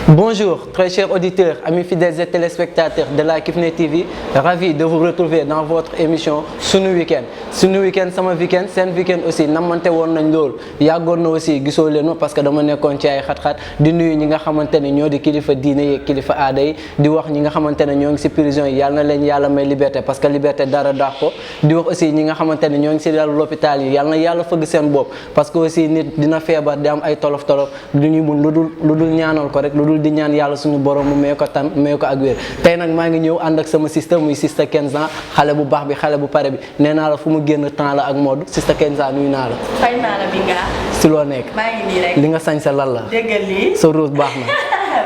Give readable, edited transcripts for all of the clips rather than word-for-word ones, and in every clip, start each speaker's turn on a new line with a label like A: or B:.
A: Bonjour, très chers auditeurs, amis fidèles et téléspectateurs de la Kifne TV, ravi de vous retrouver dans votre émission Sunu Weekend. Sunu Weekend sama weekend seen weekend aussi namante woon nañ lool yàggoon na aussi gisoo leen ma parce que dama nekkoon ci ay xat-xat di nuyu ñi nga xamante ne ñoo di kilifa diine yi kilifa aada yi di wax ñi nga xamante ne ñoo ngi si prison yi yàlla na leen yàlla may liberté parce que liberté dara daax ko di wax aussi ñi nga xamante ne ñoo ngi si dal l'hôpital yi yàlla na yàlla fëgg seen bopp parce que aussi nit dina feebar di am ay tolof-tolof du ñuy mun lu dul ñaanal ko rek lu dul di ñaan yàlla suñu borom mu may ko tan may ko ak wér tey nag maa ngi ñëw ànd ak sama sister muy sister Kenza xale bu baax bi xale bu pare bi nee naa la fu mu génn temps la ak mode sister Kenza nuyu naa la.
B: fay naa la bi nga.
A: si loo nekk.
B: maa ngi nii rek.
A: li nga sañ sa lan la.
B: déggal lii.
A: sa rose baax na.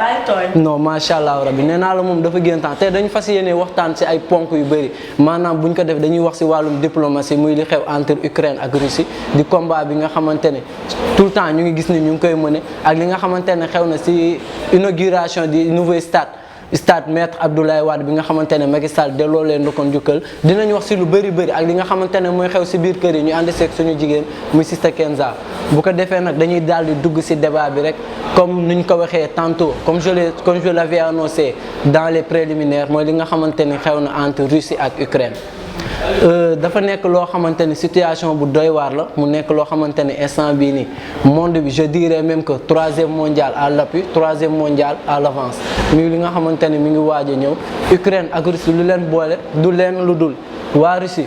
B: maa ngi tooñ.
A: non macha allah rabbi nee naa la moom dafa génn temps tey dañu fas yéene waxtaan si ay ponk yu bëri maanaam buñ ko def dañuy wax si wàllum diplomatie muy li xew entre Ukraine ak Russie di combat bi nga xamante ne tout le temps ñu ngi gis ni ñu ngi koy mëne ak li nga xamante ne xew na si inauguration di nouveau stade Maître Abdoulaye Wade bi nga xamante ne Macky Sall delloo leen lu ko njukkal dinañ wax si lu bëri ak li nga xamante ne mooy xew si biir kër yi ñu ànd seeg suñu jigéen muy Sister Kenza bu ko defee nag dañuy daal di dugg si débat bi rek comme nuñ ko waxee tantôt comme je l'avais annoncé dans les préliminaires mooy li nga xamante ni xew na entre Russie ak Ukraine. dafa nekk loo xamante ni situation bu doy waar la mu nekk loo xamante ni instant bii nii monde bi je dirais même que troisième mondial à l'appui troisième mondial à l'avance mi li nga xamante ni mi ngi waaj a ñëw Ukraine ak Russie lu leen boole du leen lu dul waa Russie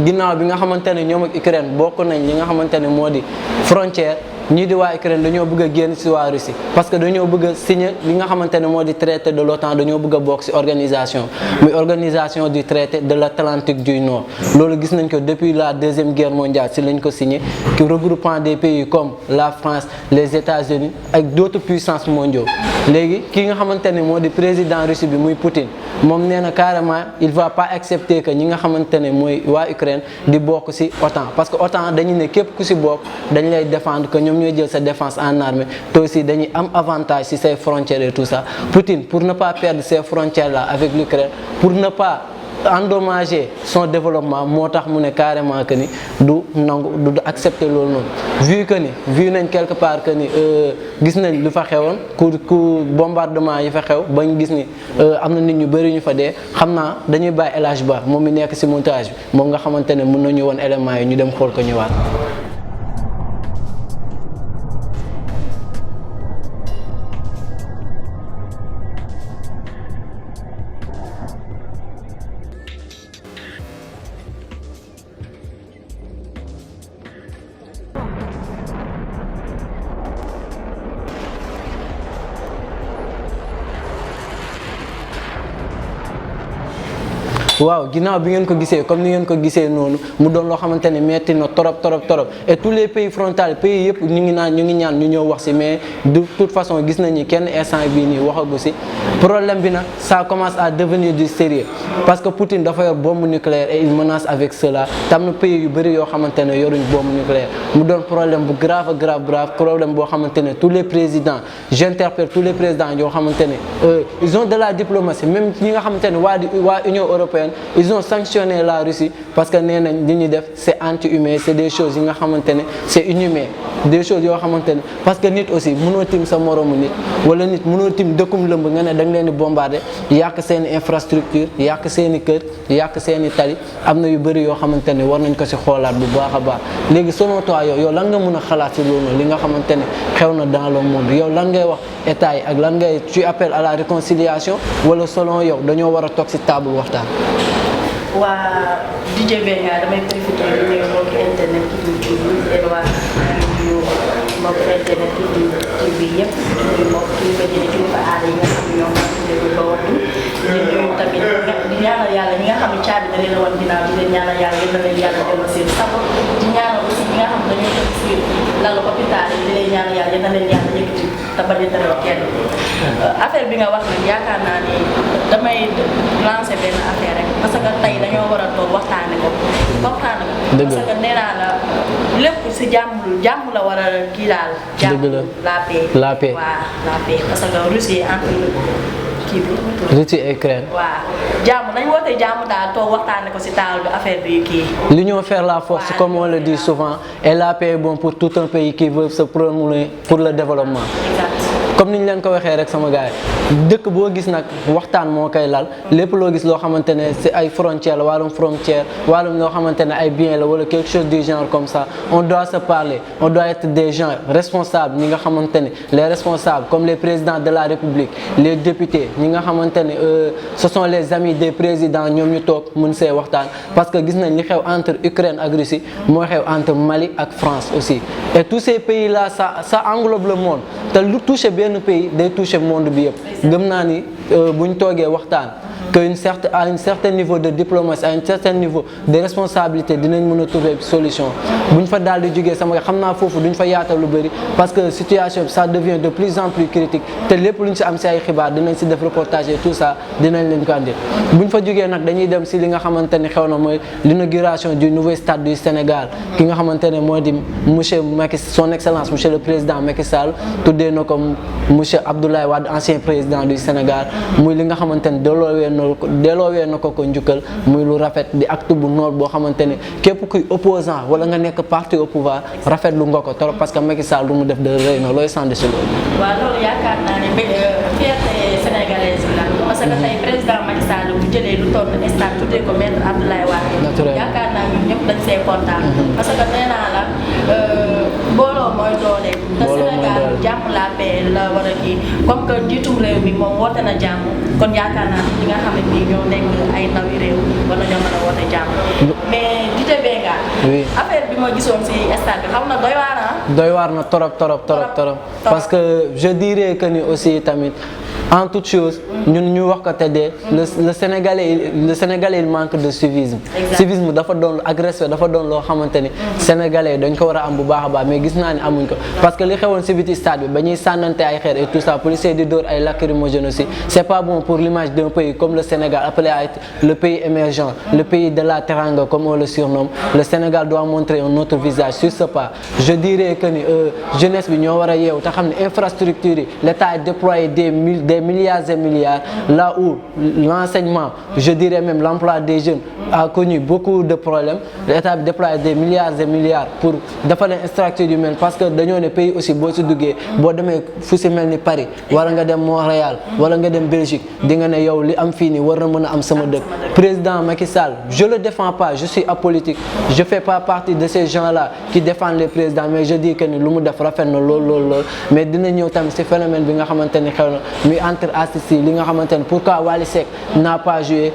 A: ginnaaw bi nga xamante ne ñoom ak Ukraine bokk nañ li nga xamante ne moo di frontière ñii di waa Ukraine dañoo bëgg a génn si waa Russie parce que dañoo bëgg a signer li nga xamante ne moo di traité de l'OTAN dañoo bëgg a bokk si organisation muy organisation du traité de l'Atlantique du Nord loolu gis nañ ko depuis la deuxième guerre mondiale si lañ ko signé qui regroupant des pays comme la France les États-Unis ak d'autres puissances mondiaux léegi ki nga xamante ne moo di président Russie bi muy Poutine moom nee na carrément il va pas accepter que ñi nga xamante ne mooy waa Ukraine di bokk si OTAN parce que OTAN dañu ne képp ku si bokk dañ lay défendre que ñoom ñooy jël sa défense en armée te aussi dañuy am avantage si ses frontières et tout ça Poutine pour ne pas perdre ses frontières là avec l'Ukraine pour ne pas endommager son développement moo tax mu ne carrément que ni du nangu du accepter loolu noonu vu nañ quelque part que ni gis nañ lu fa xewoon ku bombardement yi fa xew bañ gis ni am na nit ñu bëri ñu fa dee xam naa dañuy bàyyi El Hadj Ba moom mi nekk si montage bi moom nga xamante ne mën nañu woon éléments yi ñu dem xool ko ñëwaat. waaw ginnaaw bi ngeen ko gisee comme ni ngeen ko gisee noonu mu doon loo xamante ne metti na torop et tous les pays frontaliers pays yëpp ñu ngi ñaan ñu ñëw wax ci mais de toute façon gis nañu kenn instant bii nii waxagu ci problème bi nag ça commence à devenir du sérieux parce que Poutine dafa yor bombe nucléaire et il menace avec cela tam na pays yu bëri yoo xamante ne yoruñ bombe nucléaire mu doon problème bu grave problème boo xamante ne tous les présidents j'interpelle tous les présidents yoo xamante ne ils ont de la diplomatie même ñi nga xamante ne waa Union européenne ils ont sanctionné la Russie parce que nee nañ li ñuy def c'est anti-humain c'est des choses yi nga xamante ne c'est inhumain des choses yoo xamante ne parce que nit aussi mënoo tim sa moromu nit wala nit mënoo tim dëkkum lëmb nga ne da nga leen di bombarder yàq seeni infrastructure yàq seeni kër yàq seeni tali am na yu bëri yoo xamante ne war nañ ko ci xoolaat bu baax a baax léegi selon toi yow lan nga mën a xalaat ci loolu li nga xamante ne xew na dans le monde yow lan ngay wax état yi ak lan ngay tu appelles à la réconciliation wala selon yow dañoo war a toog ci table waxtaan.
B: waa DJ Benga damay profité di nuyu mbokki internet Kifne TV et waa nuyu mbokki internet Kifne TV yëpp nuyu mbokk kilifa diine kilifa aada yi nga xam ne ñoom ñoo ba wattu di nuyu tamit di ñaanal yàlla ñi nga xam ne caabi na leen wan ginnaaw di leen ñaanal yàlla yéen na leen yàlla jël seen sago di ñaanal aussi ñi nga xam ne dañoo tëdd si lalu hôpital yi di leen ñaanal yàlla yéen na leen yàlla yëkkati te bañ a dara kenn affaire bi nga wax nag yaakaar naa ni damay lancer benn affaire rek parce que tey dañoo war a toog waxtaane ko waxtaane ko parce que nee naa la lépp si jàmm la war a kii daal jàmm la paix waaw la paix parce que Russie entre kii bi
A: Russie et Ukraine
B: waaw jàmm nañ woote jàmm daal toog waxtaane ko si taal bi affaire bi kii
A: l'union fait la force comme on le dit souvent et la paix est bon pour tout un pays qui veut se promouvoir pour le développement. comme ni ñu leen ko waxee rek sama gars yi dëkk boo gis nag waxtaan moo koy lal lépp loo gis loo xamante ne si ay frontières la wàllum frontière wàllum loo xamante ne ay biens la wala quelque chose du genre comme ça on doit se parler on doit être des gens responsables ñi nga xamante ne les responsables comme les présidents de la République les députés ñi nga xamante ne ce sont les amis des présidents ñoom ñu toog mun see waxtaan parce que gis nañ li xew entre Ukraine ak Russie moo xew entre Mali ak France aussi et tous ces pays là ça englobe le monde te lu touché benn pays day touché monde bi yëpp gëm naa ni bu ñu toogee waxtaan que à un certain niveau de diplomatie à un certain niveau de responsabilité dinañ mën a trouver solution bu ñu fa daal di jógee sama xam naa foofu duñ fa yaatal lu bëri parce que situation ça devient de plus en plus critique te lépp lu ñu si am si ay xibaar dinañ si def reportage et tout ça dinañ leen ko andil bu ñu fa jógee nag dañuy dem si li nga xamante ni xew na mooy l'inauguration du nouveau stade du Sénégal ki nga xamante ne moo di monsieur Macky son excellence monsieur le président Macky Sall tuddee na ko monsieur Abdoulaye Wade ancien président du Sénégal muy li nga xamante ni delloowee na ko njukkal muy lu rafet di acte bu noble boo xamante ne képp kuy opposant wala nga nekk parti au pouvoir rafetlu nga ko trop parce que Macky Sall lu mu def de rëy na looy sànni si loolu.
B: waaw loolu yaakaar naa ne fierté sénégalaise bi la parce que tey président Macky Sall bu jëlee lu toll stade tuddee ko maître Abdoulaye Wade yaakaar naa ñun ñëpp dañ see kontaan parce que nee naa la booloo mooy doole te Sénégal jàmm la paix la war a kii comme que njiitum réew mi moom woote na jàmm kon yaakaar naa ñi nga xam ne nii ñoo nekk ay ndawi réew war nañoo mën a woote jàmm mais DJ Benga affaire bi ma gisoon si stade bi xam na doy waar
A: doy waar na torop parce que je dirais que ni aussi tamit en toute chose ñun ñu wax ko te de le Sénégalais il manque de civisme. Civisme dafa doon ak respect dafa doon loo xamante ni Sénégalais dañ ko war a am bu baax a baax mais gis naa ni amuñ ko parce que li xewoon si biti stade bi ba ñuy sànnante ay xeer et tout ça policier di dóor ay lacrymogènes aussi c'est pas bon pour l'image d'un pays comme le Sénégal appelé à être le pays émergent le pays de la teranga comme on le surnomme le Sénégal doit montrer un autre visage sur ce pas je dirais que ni jeunesse bi ñoo war a yeewu te xam ne infrastructure yi l'État a déployé des milliards et milliards là où l'enseignement je dirais même l'emploi des jeunes a connu beaucoup de problèmes l'État bi déployé des milliards et milliards pour defal leen infrastructure yu mel parce que dañoo ne pays aussi boo si duggee boo demee fu si mel ni Paris wala nga dem Montréal wala nga dem Belgique di nga ne yow li am fii nii war na mën a am sama dëkk président Macky Sall je le défends pas je suis apolitique je fais pas partie de ces gens-là qui défendent les présidents mais je dis que ni lu mu def rafet na lool mais dina ñëw tamit si phénomène bi nga xamante ni xew na muy entre artistes yi li nga xamante ni pourquoi Wally Seck n'a pas joué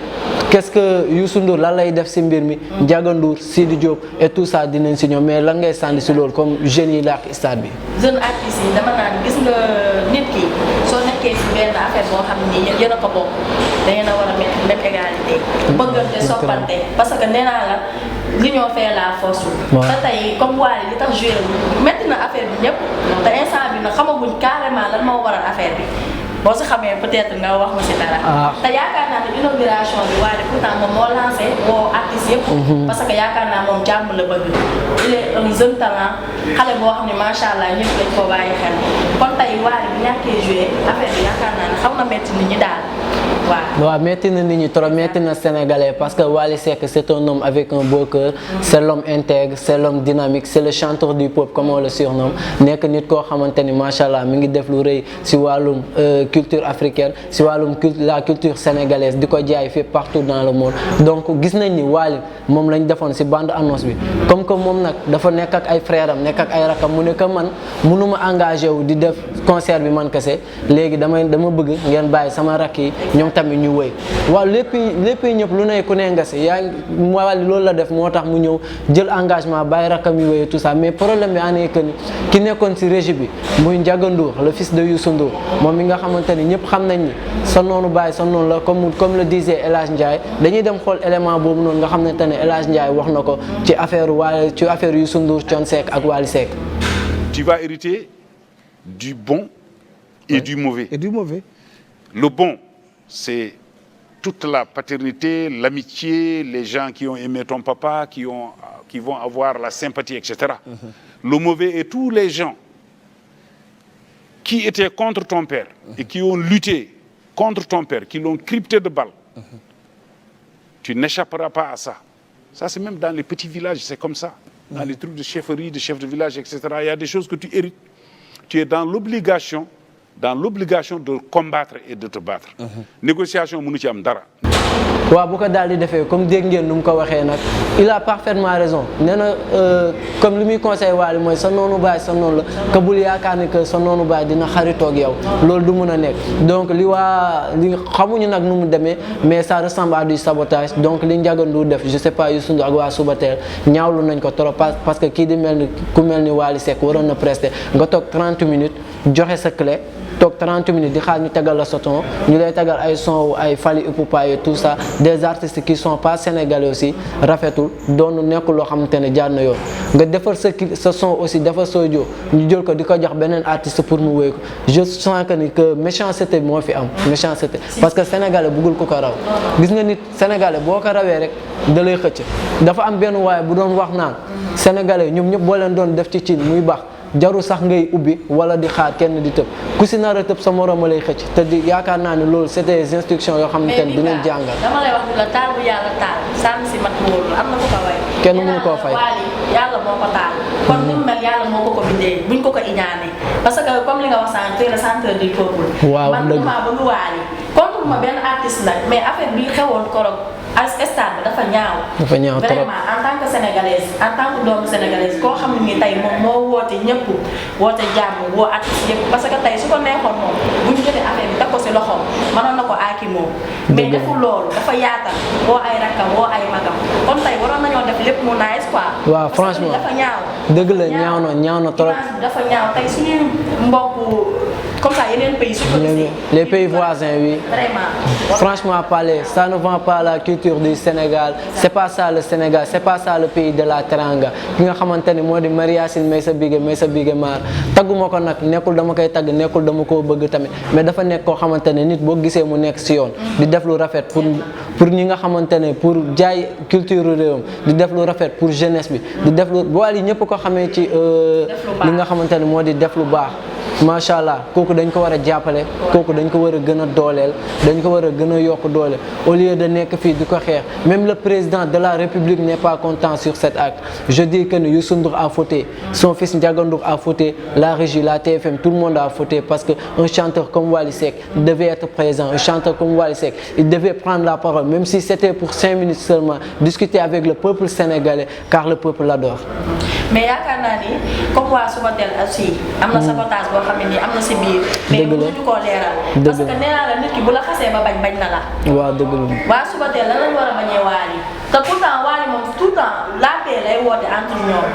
A: qu'est-ce que Youssou Ndour lan lay def si mbir mi Ndiaga Ndour Sidi Diop et tout ça dinañ si ñëw mais lan ngay sànni si loolu comme jeunes yi làkk stade bi.
B: jeune artistes yi dama naan gis nga nit ki soo nekkee si benn affaire boo xam ni yéen a ko bokk da ngeen a war a mettre même égalité. bëggante soppante parce que nee naa la l'union fait la force. te tey comme Wally li tax joué métti na affaire bi ñëpp te instant bi nag xamaguñ carrément lan moo waral affaire bi. boo si xamee peut-être nga wax ma si dara. te yaakaar naa ne inauguration bi waaye pourtant moom moo lancé woo artistes yëpp. parce que yaakaar naa moom jàmm la bëgg. il est un jeune talent xale boo xam ne macha allah ñëpp lañ ko bàyyi xel kon tey waaye bu ñàkkee joué affaire bi yaakaar naa ne xaw na métti nit ñi daal waaw.
A: métti na nit ñi trop métti na sénégalais parce que Wally Seck c'est un homme avec un beau cœur c'est l'homme intègre c'est l'homme dynamique c'est le chanteur du peuple comme on le surnomme nekk nit koo xamante ni macha allah mi ngi def lu rëy si wàllum culture africaine si wàllum la culture sénégalaise di ko jaay fépp partout dans le monde donc gis nañ ni Wally moom lañ defoon si bande annonce bi comme que moom nag dafa nekk ak ay frères am nekk ak ay rakam mu ne que man mënuma engagé wu di def concert bi man kese léegi dama bëgg ngeen bàyyi sama rakk yi ñoom tamit ñu wëy waaw lépp ñëpp lu ne ku ne nga si yaa ngi Wally loolu la def moo tax mu ñëw jël engagement bàyyi rakkam yu wëy tout ça mais problème bi en est que ki nekkoon si régie bi muy Ndiaga Ndour le fils de Youssou Ndour moom mi nga xamante ni ñëpp xam nañ ni sa noonu bàyyi sa noonu la comme le disait El Hadj Ndiaye dañuy dem xool élément boobu noonu nga xamante ne El Hadj Ndiaye wax na ko ci affaire Youssou Ndour Thione Seck ak Wally Seck.
C: Tu vas hériter du bon et du mauvais.
D: Et du mauvais.
C: Le bon, c'est toute la paternité, l'amitié, les gens qui ont aimé ton papa, qui vont avoir la sympathie, etc. Le mauvais est tous les gens qui étaient contre ton père et qui ont lutté contre ton père, qui l'ont crypté de balles. Tu n'échapperas pas à ça. Ça, c'est même dans les petits villages, c'est comme ça. Dans les trucs de chefferie, de chef de village, etc. Il y a des choses que tu hérites. Tu es dans l'obligation dans l'obligation de combattre et de te battre. Négociation mënu ci am dara.
A: waaw bu ko daal di defee comme dégg ngeen nu mu ko waxee nag il a parfaitement raison nee na comme li muy conseil Wally mooy sa noonu baay sa noonu la que bul yaakaar ni que sa noonu baay dina xaritoog yow loolu du mun a nekk donc li xamuñu nag nu mu demee mais ça ressemble à du sabotage donc li Ndiaga Ndour def je sais pas Youssou Ndour ak waa Subatel ñaawlu nañ ko trop parce que kii di mel ni ku mel ni Wally Seck waroon na prester nga toog 30 minutes joxe sa clé toog 30 minutes di xaar ñu tegal la sa ton ñu lay tegal ay son ay Fally Ipupa et tout ça des artistes qui sont pas sénégalais aussi rafetul doonu nekkul loo xamante ne jaar na yoon nga defar sa son aussi defar Sodio ñu jël ko di ko jox beneen artiste pour mu wéy ko je sens que ni que méchanceté moo fi am méchanceté parce que sénégalais bëggul ko raw gis nga nit sénégalais boo ko rawee rek da lay xëcc dafa am benn waaye bu doon wax naan sénégalais ñoom ñëpp boo leen doon def ci cin muy baax jarul sax ngay ubbi wala di xaar kenn di tëb ku si nar a tëb sa morom a lay xëcc te di yaakaar naa ne loolu c'est des instructions yoo xamante ne dinañ jàngal.
B: dama lay wax ni la taal bu yàlla taal sànni si mat wóorul am na ku ko way.
A: kenn mënu koo fay
B: Wally yàlla moo ko taal. kon ni mu mel yàlla moo ko bindee buñ ko iñaane parce que comme li nga wax sànq tey le centre du peuple.
A: waaw
B: man damaa bëgg Wally contre ma benn artiste nag mais affaire bi xewoon korog stade dafa ñaaw.
A: dafa ñaaw trop
B: vraiment en tant que sénégalaise en tant que doomu sénégalaise koo xam ne nii tey moom moo woote ñëpp woote jàmm woo artiste yëpp parce que tey su ko neexoon moom bu ñu jëlee affaire bi teg ko si loxoom mënoon na ko aaki moom. mais deful loolu dafa yaatal woo ay rakkam woo ay magam kon tey waroon nañoo def lépp mu nice quoi.
A: waaw franchement
B: dafa ñaaw.
A: dëgg la ñaaw na trop.
B: dafa ñaaw tey suñu mbokku comme ça yeneen pays su ko gisee.
A: les pays voisins oui.
B: vraiment.
A: franchement parler ça ne vend pas la culture du Sénégal c'est pas ça le Sénégal c'est pas ça le pays de la teranga ki nga xamante ni moo di Mariasine Maysa Bigué Maar tagguma ko nag nekkul dama koy tagg nekkul dama koo bëgg tamit mais dafa nekk koo xamante ne nit boo gisee mu nekk si yoon di def lu rafet pour ñi nga xamante ne pour jaay culture réewam di def lu rafet pour jeunesse bi di def lu Wally ñëpp ko xamee ci li nga xamante ne moo di def lu baax macha allah kooku dañ ko war a jàppale kooku dañ ko war a gën a dooleel dañ ko war a gën a yokk doole au lieu de nekk fii di ko xeex même le président de la République n'est pas content sur cet acte je dis que Youssou Ndour a fauté son fils Ndiaga Ndour a fauté la régie la TFM tout le monde a fauté parce que un chanteur comme Wally Seck devait être présent un chanteur comme Wally Seck il devait prendre la parole même si c'était pour 5 minutes seulement discuter avec le peuple sénégalais car le peuple l'adore.
B: mais yaakaar naa ni comme waa Subatel aussi am na sabotage boo xam ne nii am na si biir. mais mënuñu koo leeral. parce que nee naa la nit ki bu la xasee ba bañ na la.
A: waaw dëgg la.
B: waa Subatel lan lañ war a bañee Wally te pourtant Wally moom tout le temps la paix lay woote entre ñoom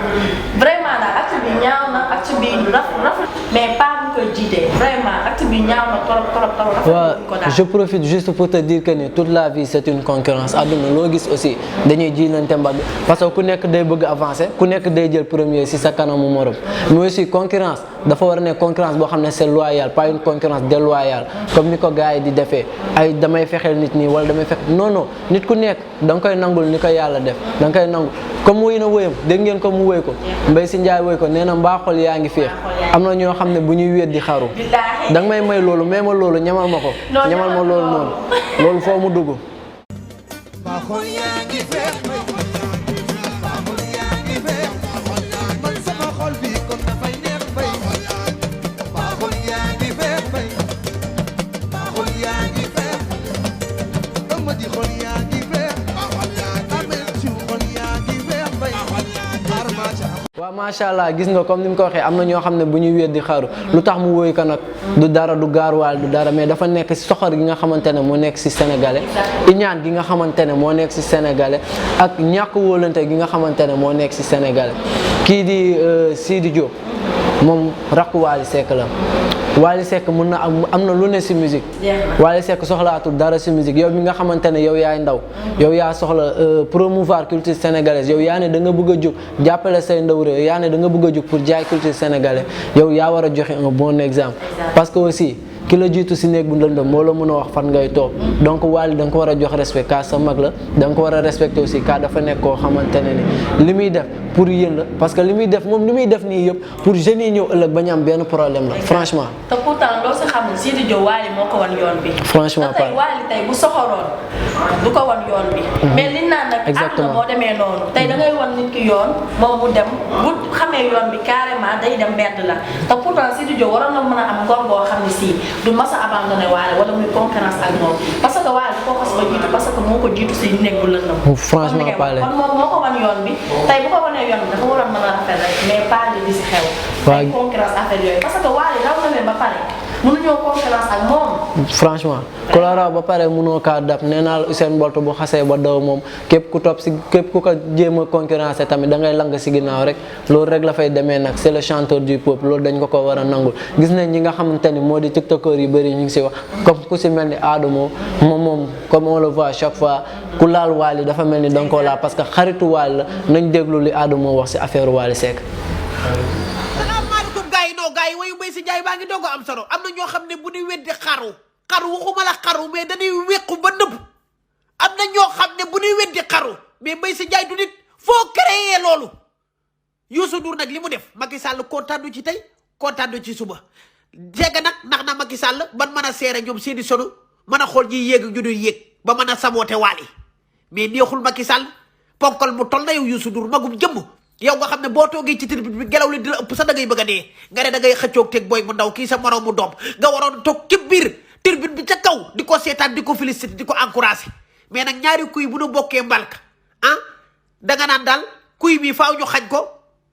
B: vraiment daal acte bi ñaaw na acte bi rafet mais pas mu koy jiite vraiment acte bi ñaaw na trop.
A: waaw je profite juste pour te dire que ni toute la vie c'est une concurrence àdduna loo gis aussi dañuy jiilante mbagg parce que ku nekk day bëgg avancer ku nekk day jël premier si sa kanamu morom mais aussi concurrence dafa war a nekk concurrence boo xam ne c'est loyal pas une concurrence déloyale comme ni ko gars yi di defee ay damay fexeel nit ñi wala damay fexe non nit ku nekk da nga koy nangul ni ko yàlla def da nga koy nangu comme woy na woyam dégg ngeen ko mu woy ko Mbaye si Ndiaye woy ko nee na mbaaxol yaa ngi féex am na ñoo xam ne bu ñuy wéet di xaru da nga may loolu may ma loolu ñamal ma ko ñamal ma loolu noonu loolu foo mu dugg. waaw macha allah gis nga comme ni mu ko waxee am na ñoo xam ne bu ñuy wéet di xaru lu tax mu woy ko nag du dara du gaaruwaal du dara mais dafa nekk si soxor gi nga xamante ne moo nekk si sénégalais iñaan gi nga xamante ne moo nekk si sénégalais ak ñàkk wóolante gi nga xamante ne moo nekk si sénégalais kii di Sidi Diop moom rakku Wally Seck la Wally Seck mën na am na lu ne si musique Wally Seck soxlaatul dara si musique yow mi nga xamante ne yow yaay ndaw yow yaa soxla promouvoir culture sénégalaise yow yaa ne da nga bëgg a jóg jàppale say ndaw réew yaa ne da nga bëgg a jóg pour jaay culture sénégalaise yow yaa war a joxe un bon exemple parce que aussi ki la jiitu si néeg bu ndëndëm moo la mën a wax fan ngay toog donc Wally da nga ko war a jox respect kaa sa mag la da nga ko war a respecter aussi kaa dafa nekk koo xamante ne ni li muy def pour yéen la parce que li muy def moom li muy def nii yëpp pour jeunes yi ñëw ëllëg ba ñu am benn problème la franchement.
B: te pourtant loo si xamul Sidi Diop Wally moo ko wan yoon bi.
A: franchement
B: te tey Wally tey bu soxoroon du ko wan yoon bi. mais liñ naan nag àdduna moo demee noonu tey da ngay wan nit ki yoon moom mu dem bu xamee yoon bi carrément day dem mbedd la te pourtant Sidi Diop waroon na mën a am ngor boo xam ne si du mas a abandonné Wally wala muy concurrence ak moom parce que Wally koo xas ba jiitu parce que moo ko jiitu si néeg bu lëndëm.
A: franchement parler
B: kon moom moo ko wan yoon bi tey bu ko wanee yoon bi dafa waroon mën a rafet rek mais pas di si xew. ay concurrence affaire yooyu parce que Wally raw na leen ba pare mënuñoo concurrence ak moom.
A: franchement ku la raw ba pare mënoo kaa dab nee naa la Usain Bolt bu xasee ba daw moom képp ku topp si képp ku ko jéem a concurrencer tamit da ngay lang si ginnaaw rek loolu rek la fay demee nag c'est le chanteur du peuple loolu dañ ko war a nangul gis nañ ñi nga xamante ni moo di tiktokeur yu bëri ñu ngi si wax comme ku si mel ni Adamo moom comme on le voit chaque fois ku laal Wally dafa mel ni da nga koo laal parce que xaritu Wally la nañ déglu li Adamo wax si affaire Wally Seck.
D: gaa yi wayu Mbaye Sy Ndiaye baa ngi doog a am solo am na ñoo xam ne bu ñuy weddi xaru waxuma la xaru mais dañuy wéqu ba nëbb am na ñoo xam ne bu ñuy weddi xaru mais Mbaye Sy Ndiaye du nit foo créer loolu Youssou Ndour nag li mu def Macky Sall kontaan du ci tey kontaan du ci suba jégg nag ndax na Macky Sall ban mën a seere ñoom seeni sonu mën a xool ñi yéeg ñu ñuy yéeg ba mën a saboote Wally mais neexul Macky Sall ponkal mu toll na yow Youssou Ndour magum jëmm yow nga xam ne boo toogee ci tribune bi ngelaw li di la ëpp sax da ngay bëgg a dee nga ne da ngay xëccoog teg booy mu ndaw kii sa moroom mu doom nga waroon toog ci biir tribune bi ca kaw di ko seetaan di ko féliciter di ko encourager mais nag ñaari kuy bu nu bokkee mbalka ah danga naan daal kuy bi faaw ñu xañ ko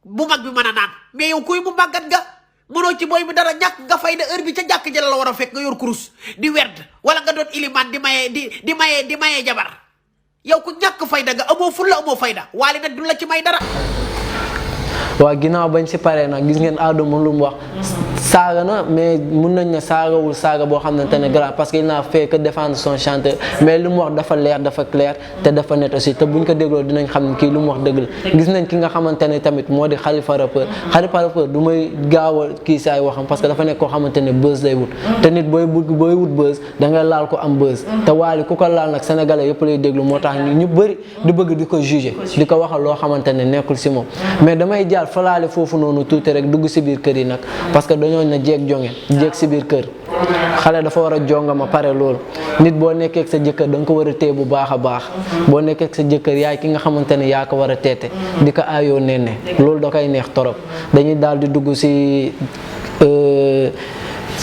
D: bu mag bi mën a naan mais yow kuy mu màggat nga mënoo ci booy bi dara ñàkk nga fay da heure bi ca jàkk jëla la war a fekk nga yor kurus di werd wala nga doon ilimaan di mayee jabar yow ku ñàkk fayda nga amoo fulla amoo fayda Wally nag du la ci may dara.
A: waaw ginnaaw bañ si paree nag gis ngeen Adamo lu mu wax saaga na mais mun nañ ne saagawul saaga boo xamante ne grave parce que il n'a fait que défendre son chanteur mais lu mu wax dafa leer dafa clair te dafa net aussi te buñ ko dégloo dinañ xam ne kii lu mu wax dëgg la gis nañ ki nga xamante ne tamit moo di Khalifa rappeur du may gaaw a kii si ay waxam parce que dafa nekk koo xamante ne buzz lay wut te nit booy wut buzz da ngay laal ko am buzz te Wally ku ko laal nag sénégalais yëpp lay déglu moo tax ñu bëri di bëgg di ko juger di ko waxal loo xamante ne nekkul si moom mais damay jaar falaale foofu noonu tuuti rek dugg si biir kër yi nag parce que dañoo na jeeg jonge jeeg si biir kër xale dafa war a jonga ma pare loolu nit boo nekkee ak sa jëkkër da nga ko war a téye bu baax a baax boo nekkee ak sa jëkkër yaay ki nga xamante ne yaa ko war a teete di ko aayoo nenne loolu da koy neex torop dañuy daal di dugg si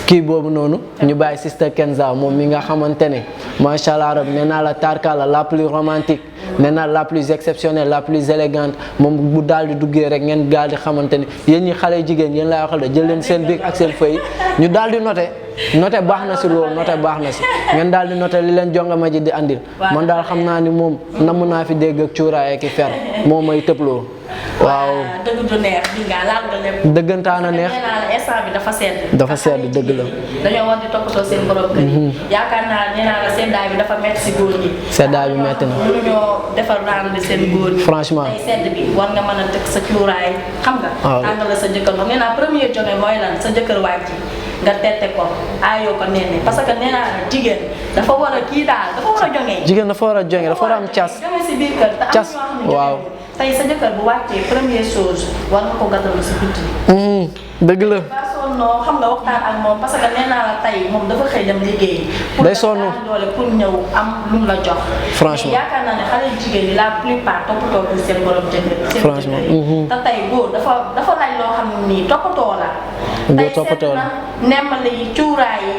A: kii boobu noonu ñu bàyyi Sister Kenza moom mi nga xamante ne macha allah rab nee naa la tarkala la plus romantique nee naa la plus exceptionnelle la plus élégante moom bu daal di duggee rek ngeen daal di xamante ne yéen ñi xale jigéen yéen laa waxal de jël leen seen bic ak seen feuille ñu daal di noté baax na si loolu noté baax na si ngeen daal di noté li leen jongama ji di andil man daal xam naa ni moom namm naa fi dégg ak cuuraay ak i fer moo may tëbloo waaw
B: dëgg du neex bi nga laal nga lépp
A: dëggantaan a neex
B: nee naa la instant bi
A: dafa sedd dëgg la
B: dañoo war di toppatoo seen borom kër yi yaakaar naa nee naa la seddaay bi dafa metti si góor ñi
A: seddaay bi metti na
B: mënuñoo defar rendre seen góor ñi
A: franchement
B: tey sedd bi war nga mën a teg sa cuuraay xam nga tàngal la sa jëkkër ndox nee naa premier jonge mooy lan sa jëkkër wàcc nga tette ko aayoo ko nee parce que nee naa la jigéen dafa war a kii daal dafa war a jonge
A: jigéen dafa war a jonge dafa war a am cas
B: jonge si biir kër te am
A: cas waaw
B: tey sa jëkkër bu wàccee première chose war nga ko gàttalu si biti
A: dëgg la
B: non xam nga waxtaan ak moom parce que nee naa la tey moom dafa xëy dem liggéey
A: day sonn
B: doole pour ñëw am lu mu la jox
A: franchement
B: mais yaakaar naa ne xale jigéen ñi la plupart toppatoo bi seen borom jëkkër
A: franchement
B: te tey góor dafa laaj loo xam ne nii toppatoo la
A: góor toppatoo la
B: nemmali yi cuuraay yi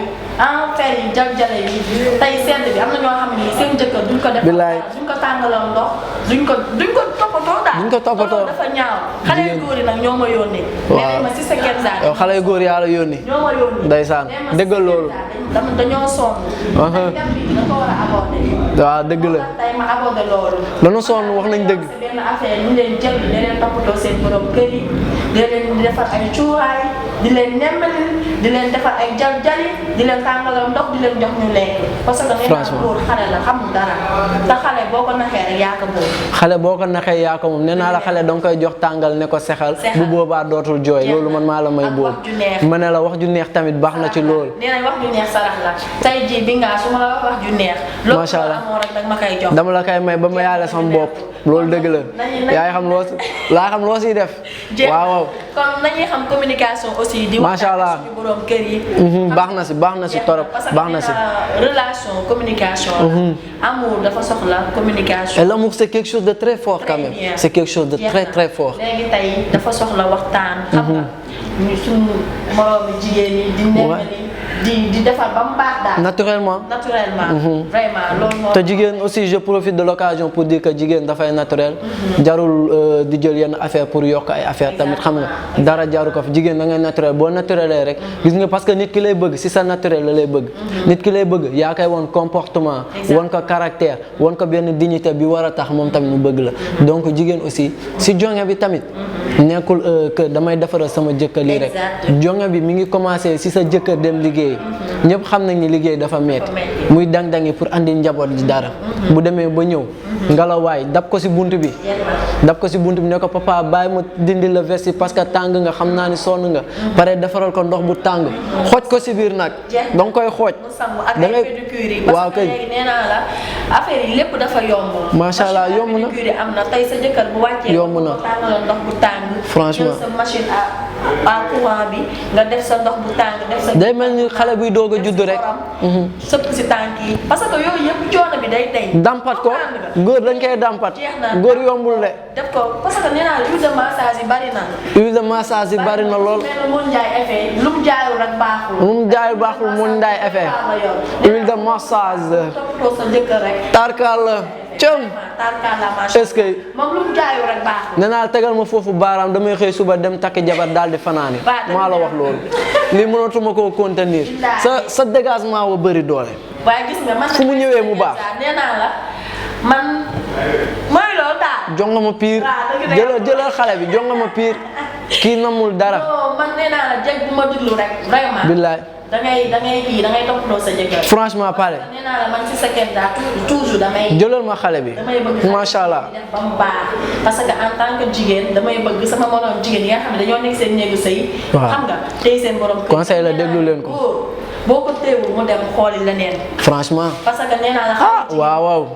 B: fer yi jaljale yi tey sedd bi am na ñoo xam ne nii seen jëkkër duñ ko def duñ ko tàngaloon ndox duñ ko toppatoo daal
A: duñ ko toppatoo
B: dafa ñaaw xale yu góor yi nag ñoo ma yónnee nee ma si sa Kenza
A: xale yu góor yaa la yónni
B: ñoo ma yónni
A: ndeysaan dëggal loolu
B: dañoo sonn thème bi da ko war a aborder
A: waaw dëgg la
B: tey ma aborder loolu
A: dañu sonn wax nañ dëgg
B: benn affaire ñu leen jël di leen toppatoo seen borom kër yi di leen defar ay cuuraay di leen nemmali di leen defar ay jali di leen tàngalal ndox di leen jox ñu lekk parce que nee naa góor xale la xamul dara te xale boo ko naxee rek yaa ko moom
A: xale boo ko naxee yaa ko moom nee naa la xale danga koy jox tàngal ne ko sexal bu boobaa dootul jooy loolu man maa la may boobu ma ne la wax ju neex tamit baax na ci loolu
B: nee nañ wax ju neex sarax la tey jii bi nga su ma la wax ju neex
A: macha allah
B: loolu rek dag ma koy jox
A: dama la koy may ba ma yaale sama bopp loolu dëgg la yaay xam loo laa xam loo siy def waaw
B: kon nañuy xam communication aussi di
A: macha allah
B: suñu borom kër yi
A: baax na si torop baax na si
B: relation communication amour dafa soxla communication
A: et l'amour c'est quelque chose de très fort quand même c'est quelque chose de très très fort
B: léegi tey dafa soxla waxtaan xam nga ñu suñu moroomi jigéen yi di nekkali di defar ba mu baax daal
A: naturellement
B: vraiment loolu moo
A: te jigéen aussi je profite de l'occasion pour dire que jigéen dafay naturel jarul di jël yenn affaire pour yokk ay affaire tamit xam nga dara jaru ko fi jigéen da ngay naturel boo naturelee rek gis nga parce que nit ki lay bëgg si sa naturel la lay bëgg nit ki lay bëgg yaa koy won comportement won ko caractère won ko benn dignité bi war a tax moom tamit mu bëgg la donc jigéen aussi si jonge bi tamit nekkul que damay defaral sama jëkkër lii rek jonge bi mi ngi commencé si sa jëkkër dem liggéey ñëpp xam nañ ni liggéey dafa metti muy dang-dangi pour andi njaboot ji dara bu demee ba ñëw ngelawaay dab ko si bunt bi ne ko papa bàyyi ma dindi la veste parce que tàng nga xam naa ni sonn nga pare defaral ko ndox bu tàng xooj ko si biir nag danga koy xooj da ngay waaw kay
B: nee naa la affaire yi lépp dafa yomb
A: macha allah yomb na
B: pédicure am na tey sa jëkkër bu wàccee
A: yomb na
B: tàngaloon ndox bu tàng
A: franchement
B: sa machine à courant bi nga def sa ndox bu tàng def sa
A: day mel ni xale buy doog a judd rek
B: sëpp si tànk yi parce que yooyu yëpp coono bi day tey
A: dampat ko góor dañ koy dampat góor yombul de
B: def ko parce que nee naa la huile de massage yi bari na
A: huile de massage yi bari na lool
B: mel mun njaay effet lu mu jaayul rek baaxul
A: lu mu jaayul baaxul mun ndaay effet huile de massage
B: toppatoo sa jëkkër rek
A: tarkal la cëm est-ce que
B: moom lu mu jaayul rek baaxul
A: nee naa tegal ma foofu baaraam damay xëy suba dem takk jabar daal di fanaani maa la wax loolu lii mënatuma koo contenir sa dégagement wa bëri doole
B: waaye gis nga man
A: fu mu ñëwee mu baax
B: nee naa la man mooy loolu daal
A: jonga ma piir jëlal xale bi jonga ma piir kii namul dara
B: man nee naa la jeg bu ma déglu rek vraiment
A: billaay
B: da ngay toppatoo sa jëkkër
A: franchement parler
B: nee naa la man si sa kenn daal toujours damay
A: jëlal ma xale bi macha allah
B: def ba mu baax parce que en tant que jigéen damay bëgg sama moroom jigéen yi nga xam ne dañoo nekk seen néegu sëy xam nga tey seen borom
A: conseil la déglu leen ko
B: boo ko téewul mu dem xooli leneen
A: franchement
B: parce que nee naa la
A: waaw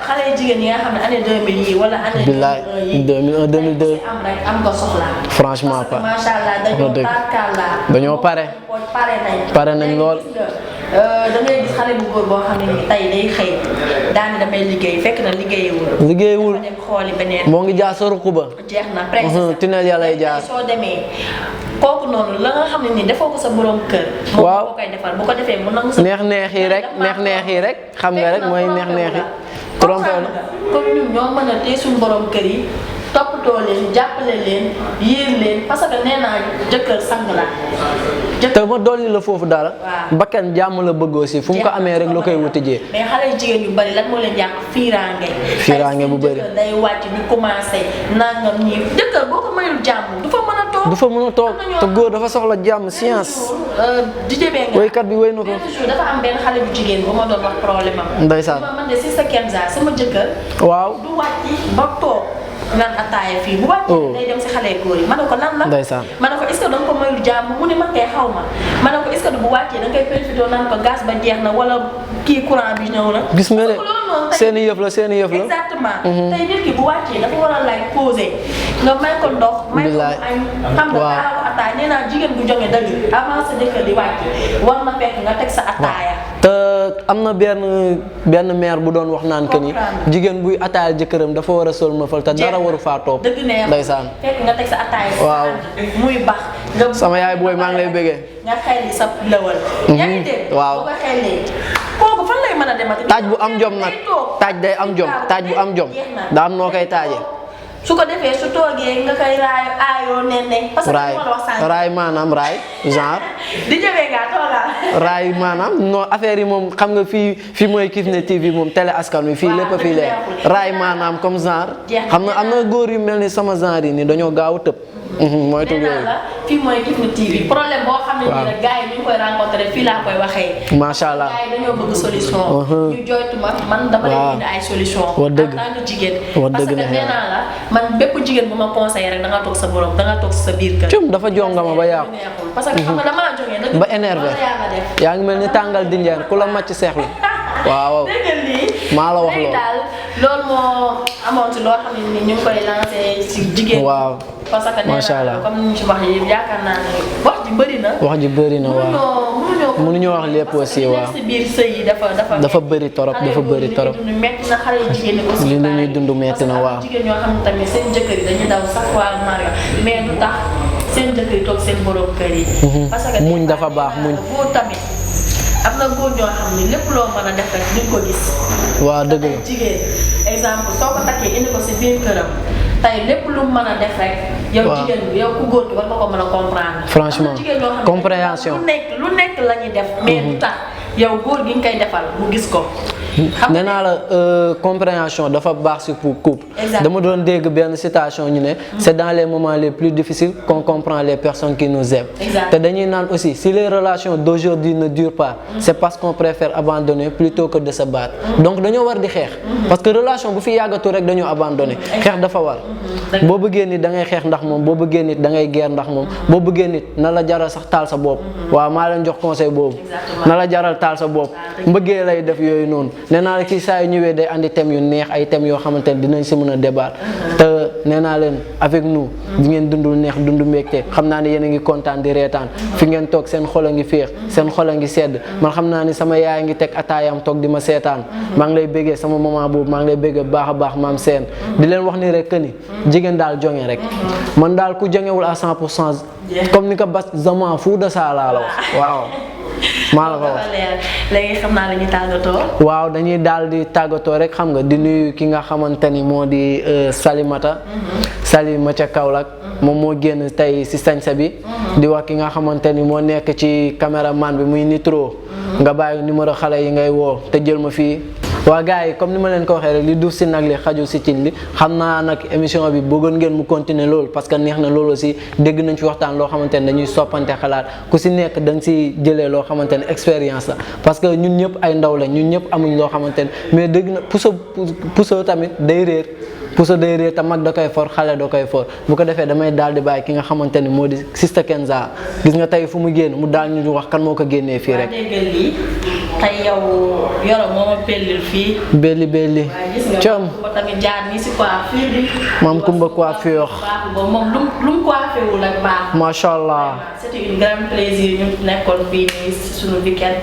B: xale jigéen yi nga xam ne année 2000 yi wala année
A: 2001 2002
B: am rek am nga soxla
A: franchement pas
B: macha allah dañoo tarkalla
A: dañoo pare nañ lool
B: da ngay gis xale bu góor boo xam ne ni tey day xëy daani damay liggéey fekk na liggéeyewul dem xooli beneen
A: moo ngi jaar sa ruq ba
B: jeex na presque
A: tunnel ya lay jaar
B: soo demee kooku noonu la nga xam ne nii defoo ko sa borom kër
A: waaw
B: moo koy defal bu ko defee mu nangu sa
A: neex yi rek xam nga rek mooy neex yi trompé na
B: comme ñun ñoo mën a téye suñu borom kër yi toppatoo leen jàppale leen yéen leen parce que nee naa jëkkër sang la
A: te ma dolli la foofu dara bakkan jàmm la bëgg aussi fu mu ko amee rek la koy wutijee
B: mais xale jigéen yu bari lan moo leen yàq fiiraange
A: bu bari
B: day wàcc ñu commencé nangam ñii jëkkër boo ko mayul jàmm du fa mën a toog
A: te góor dafa soxla jàmm science
B: di jëbee nga
A: woykat bi wéy na ko
B: dafa am benn xale bu jigéen bu ma doon wax problème am
A: ndeysaan
B: man de si sa Kenza sama jëkkër
A: waaw
B: du wàcc ba toog naan ataaya fii bu wàccee day dem si xale góor yi ma ne ko lan la
A: ndeysaan
B: ma ne ko est-ce que da nga ko mayul jàmm mu ne man kay xaw ma ne ko est-ce que bu wàccee da nga koy profité naan ko gaz ba jeex na wala kii courant bi ñëw na
A: gis nga de seeni yëf la
B: exactement tey nit ki bu wàccee dafa war a lay posé nga may ko ndox may ko añ xam nga taala ko ataaya nee naa jigéen bu jonge dëgg avant sa jëkkër di wàcc war na fekk nga teg sa ataaya
A: te am na benn mère bu doon wax naan que ni jigéen buy ataaya jëkkëram dafa war a sol ma fal te dara waru faa toog
B: dëgg neex
A: ndeysaan
B: fekk nga teg sa ataaya
A: waaw
B: muy bax nga
A: sama yaay booy maa ngi lay bëggee
B: nga xelli sa lëwal yaa ngi dégg
A: waaw
B: boo ko xellee kooku fan lay mën a demati
A: taaj bu am jom nag taaj day am jom taaj bu am jom daa am noo koy taaje
B: su ko defee su toogee nga koy aayoo nenne parce que
A: raay raay maanaam raay genre
B: di jëmee ngaa toogal
A: raay maanaam non affaire yi moom xam nga fii mooy Kifne TV moom télé askan wi fii lépp a fii leer raay maanaam comme genre xam na am na góor yu mel ni sama genre yi ni dañoo gaaw a tëb mooy tudd yooyu
B: fii mooy Kifne TV problème boo xam ne nii rek gars yi ñu ngi koy rencontré fii laa koy waxee
A: macha allah
B: gars yi dañoo bëgg solution ñu joytu ma man dama leen indi ay solution
A: wax dëgg
B: en tant que jigéen
A: wax
B: parce
A: dëgg
B: que nee naa la man bépp jigéen bu ma conseillé rek da nga toog sa borom da nga toog sa biir kër
A: cum dafa jongama ba yàqu
B: parce que xam nga damaa jógee nag
A: ba énervé yaa ngi mel ni tàngal di njeen ku la màcc seexlu waaw
B: dégg lii
A: maa la wax loolu
B: daal loolu moo amoon ci loo xam ne ni ñu ngi koy lancé ci jigéen.
A: waaw
B: parce que nee
A: macha allah
B: naa comme ni ñu ci wax yëpp yaakaar naa ne wax ji bëri na.
A: wax ji bëri na waaw mënuñoo wax lépp aussi waaw.
B: ci biir sëy yi
A: dafa bëri torop dafa bëri torop.
B: xale yu metti na xale yu jigéen ñi aussi.
A: li ñuy dund metti na waaw.
B: parce que jigéen ñoo xam ne tamit seen jëkkër yi dañuy daw sax waa Mario mais du tax seen jëkkër yi toog seen borom kër yi. parce que
A: muñ dafa baax muñ.
B: góor tamit am na góor ñoo xam ne lépp loo mën a def rek duñ ko gis.
A: waaw dëgg la
B: jigéen exemple soo ko takkee indi ko si biir këram tey lépp lu mu mën a def rek. yow jigéen bi yow ku góor gi war nga ko mën a comprendre.
A: franchement compréhension
B: lu nekk la ñuy def. mais du tax yow góor gi nga koy defal mu gis ko.
A: nee naa la compréhension dafa baax si pour couple. dama doon dégg benn citation ñu ne. c'est dans les moments les plus difficiles qu'on comprend les personnes qui nous aiment. te dañuy naan aussi si les relations d'aujourd'hui ne durent pas. c'est parce qu'on préfère abandonner plutôt que de se battre. donc dañoo war di xeex. parce que relation bu fi yàggatu rek dañoo abandonner. xeex dafa war. boo bëggee nit da ngay xeex ndax moom boo bëggee nit da ngay guerre ndax moom boo bëggee nit na la jaral sax taal sa bopp. waaw maa leen jox conseil boobu. na la jaral taal sa bopp. mbëggee lay def yooyu noonu. nee naa la kii saa yu ñëwee day andi thèmes yu neex ay thèmes yoo xamante ne dinañ si mën a débat te nee naa leen avec nous di ngeen dundul neex dundu mbégte xam naa ne yéen a ngi kontaan di reetaan fi ngeen toog seen xol a ngi féex seen xol a ngi sedd man xam naa ni sama yaay ngi teg ataayam toog di ma seetaan maa ngi lay béggee sama moment boobu maa ngi lay béggee baax a baax maam seen di leen wax ni rek que ni jigéen daal jonge rek man daal ku jongewul à 100% comme ni ko bas zaman fu de saa laa la wax waaw maa la ko wax
B: léegi xam naa dañuy tàggatoo.
A: waaw dañuy daal di tàggatoo rek xam nga di nuyu ki nga xamante ni moo di Salimata. Salimata Kaolack moom moo génn tey si sañsa bi. di wax ki nga xamante ni moo nekk ci caméraman bi muy Nitro. nga bàyyi numéro xale yi ngay woo te jël ma fii. waa gars yi comme ni ma leen ko waxee rek li duuf si nag li xaju si cin li xam naa nag émission bi bëggoon ngeen mu continuer loolu parce que neex na loolu aussi dégg nañ fi waxtaan loo xamante ne dañuy soppante xalaat ku si nekk da nga si jëlee loo xamante ne expérience la parce que ñun ñëpp ay ndaw la ñun ñëpp amuñ loo xamante ne mais dégg na puso tamit day réer puso day réer te mag da koy for xale da koy for bu ko defee damay daal di bàyyi ki nga xamante ni moo di Sista Kenza gis nga tey fu mu génn mu daal ñu wax kan moo ko génnee fii rek.
B: tey yow yoro moo ma pellil fii.
A: belli belli.
B: com ko tamit jaar nii si coiffure bi.
A: maam Kumba coiffure.
B: moom lu mu coiffé wul ak baax.
A: macha allah.
B: c'était un grand plaisir ñu nekkoon fii nii si suñu weekend.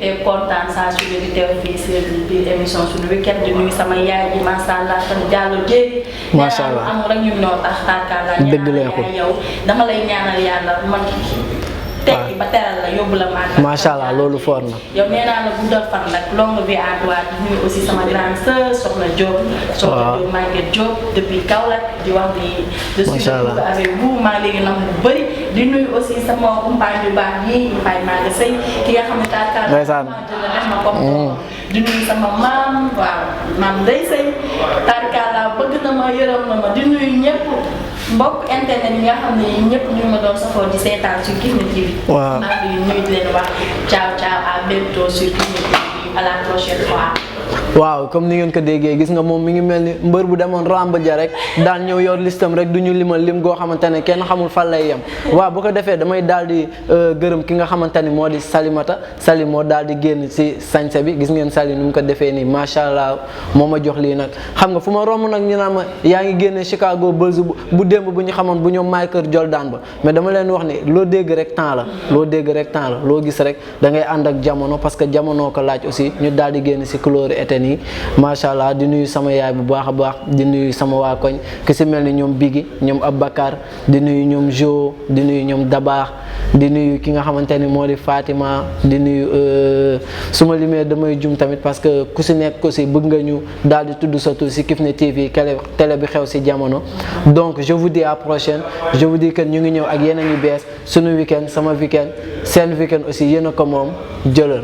B: te kontaan saa su ne di teew fii si biir émission suñu weekend di nuyu sama yaay ji macha allah tamit Diallo Jéeri.
A: macha allah
B: amul rek ñun ñoo tax tàkkaala.
A: dëgg la ko
B: yow dama lay ñaanal yàlla man. tekki ba teral la yóbbu la màggal.
A: macha allah loolu foor na.
B: yow nee naa la guddal fan nag longue vie à toi di nuyu aussi sama grande sœur Soxna Diop. Soxna Diop Maguette Diop depuis Kaolack di wax ni.
A: macha allah
B: je suis avec vous maa léegi nam bu bëri di nuyu aussi sama umpaañ yu baax yi umpaañ maa ngi sëy ki nga xam ne taakaar naa def ma comme di nuyu sama maam waaw maam day sëy taakaar laa bëgg na ma yërëm na ma di nuyu ñëpp. mbokk internet yi nga xam ne ñëpp ñu ma doon safoo di seetaan sur Kifne TV.
A: waaw
B: maa ngi nuyu di leen wax ciao ciao à bientôt sur Kifne TV à la prochaine fois.
A: waaw comme ni ngeen ko déggee gis nga moom mi ngi mel ni mbër bu demoon ramb ja rek daan ñëw yor listam rek du ñu limal lim goo xamante ne kenn xamul fan lay yem waaw bu ko defee damay daal di gërëm ki nga xamante ni moo di Salimata Salim moo daal di génn si sañse bi gis ngeen Salim nu mu ko defee nii macha allah moo ma jox lii nag xam nga fu ma romb nag ñu naan ma yaa ngi génne Chicago Bulls bu démb bu ñu xamoon bu ñoom Michael Jordan ba mais dama leen wax ne loo dégg rek temps la loo dégg rek temps la loo gis rek da ngay ànd ak jamono parce que jamono ko laaj aussi ñu daal di génn si couleur été nii macha allah di nuyu sama yaay bu baax a baax di nuyu sama waa koñ ki si mel ni ñoom Bigi ñoom Abbakar di nuyu ñoom Jo di nuyu ñoom Dabaax di nuyu ki nga xamante ni moo di Fatima di nuyu su ma limee damay jum tamit parce que ku si nekk ko si bëgg nga ñu daal di tudd sa tur si Kifne TV télé bi xew si jamono donc je vous dis à la prochaine je vous dis que ñu ngi ñëw ak yeneen yu bees suñu week-end sama week-end seen week-end aussi yéen a ko moom jëlal